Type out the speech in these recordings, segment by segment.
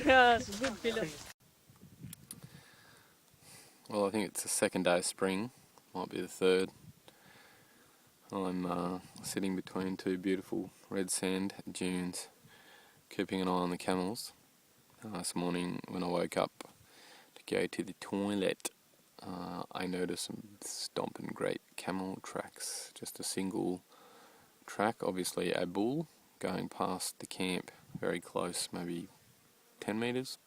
Yeah, it's a good feeling. Well, I think it's the second day of spring, might be the third. I'm sitting between two beautiful red sand dunes, keeping an eye on the camels. This morning when I woke up to go to the toilet, I noticed some stomping great camel tracks. Just a single track, obviously a bull, going past the camp very close, maybe 10 metres.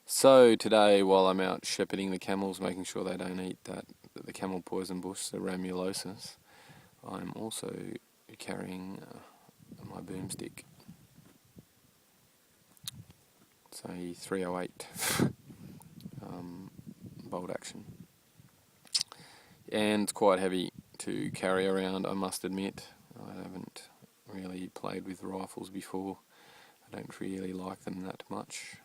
So today, while I'm out shepherding the camels, making sure they don't eat the camel poison bush, the ramulosis, I'm also carrying my boomstick. It's a 308 bolt action, and it's quite heavy to carry around, I must admit. I haven't really played with rifles before. I don't really like them that much,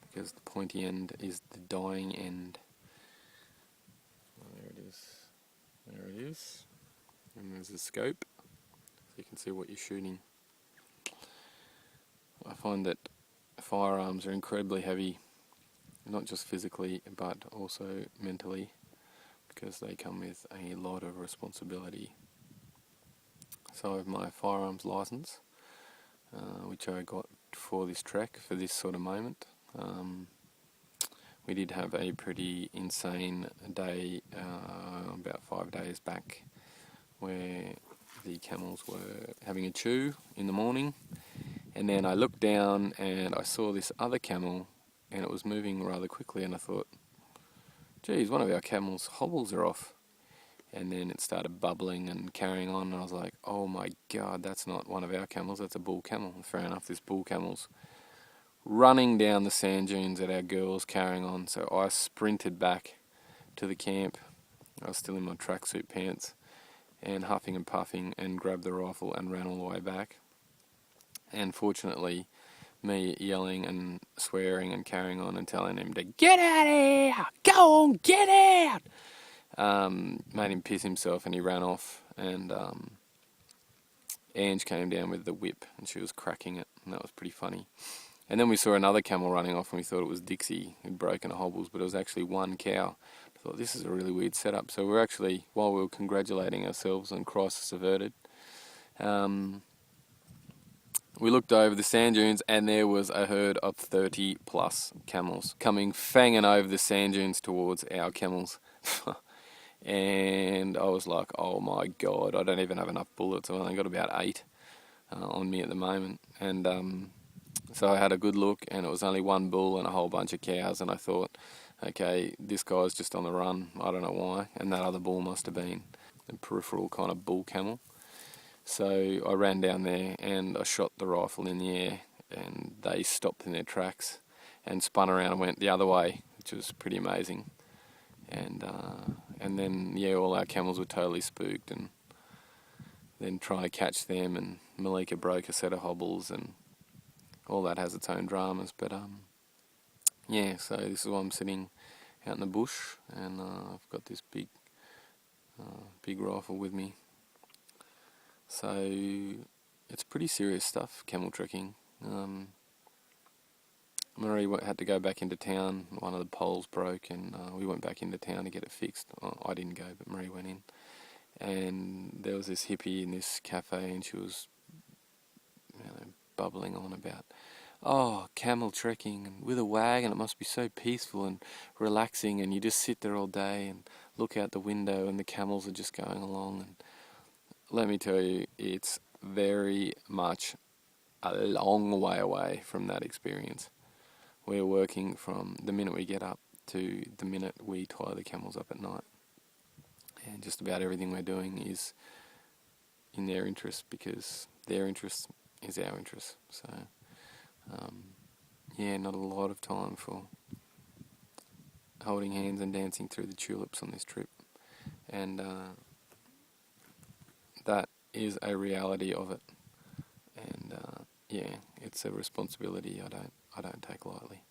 because the pointy end is the dying end. Oh, there it is. There it is. And there's a scope, so you can see what you're shooting. I find that firearms are incredibly heavy, not just physically, but also mentally, because they come with a lot of responsibility. So I have my firearms license, which I got for this trek, for this sort of moment. We did have a pretty insane day about 5 days back, where the camels were having a chew in the morning, and then I looked down and I saw this other camel, and it was moving rather quickly, and I thought, geez, one of our camels' hobbles are off. And then it started bubbling and carrying on, and I was like, oh my god, that's not one of our camels, that's a bull camel. And fair enough, this bull camel's running down the sand dunes at our girls, carrying on. So I sprinted back to the camp. I was still in my tracksuit pants, and huffing and puffing, and grabbed the rifle and ran all the way back. And fortunately, me yelling and swearing and carrying on and telling him to get out of here, go on, get out, made him piss himself, and he ran off. And Ange came down with the whip, and she was cracking it, and that was pretty funny. And then we saw another camel running off, and we thought it was Dixie who'd broken her hobbles, but it was actually one cow. I thought, this is a really weird setup. So we're actually, while we were congratulating ourselves on crisis averted, we looked over the sand dunes, and there was a herd of 30 plus camels coming fanging over the sand dunes towards our camels. And I was like, oh my god, I don't even have enough bullets. I've only got about 8 on me at the moment. And so I had a good look, and it was only one bull and a whole bunch of cows, and I thought, okay, this guy's just on the run, I don't know why, and that other bull must have been a peripheral kind of bull camel. So I ran down there and I shot the rifle in the air, and they stopped in their tracks and spun around and went the other way, which was pretty amazing. And then, yeah, all our camels were totally spooked, and then trying to catch them, and Malika broke a set of hobbles, and all that has its own dramas. But yeah, so this is why I'm sitting out in the bush, and I've got this big rifle with me. So it's pretty serious stuff, camel trekking. Marie had to go back into town. One of the poles broke, and we went back into town to get it fixed. Well, I didn't go, but Marie went in. And there was this hippie in this cafe, and she was, bubbling on about, oh, camel trekking, and with a wagon, it must be so peaceful and relaxing, and you just sit there all day and look out the window, and the camels are just going along. And let me tell you, it's very much a long way away from that experience. We're working from the minute we get up to the minute we tie the camels up at night. And just about everything we're doing is in their interest, because their interest is our interest. So, yeah, not a lot of time for holding hands and dancing through the tulips on this trip. And that is a reality of it. And yeah, it's a responsibility I don't take lightly.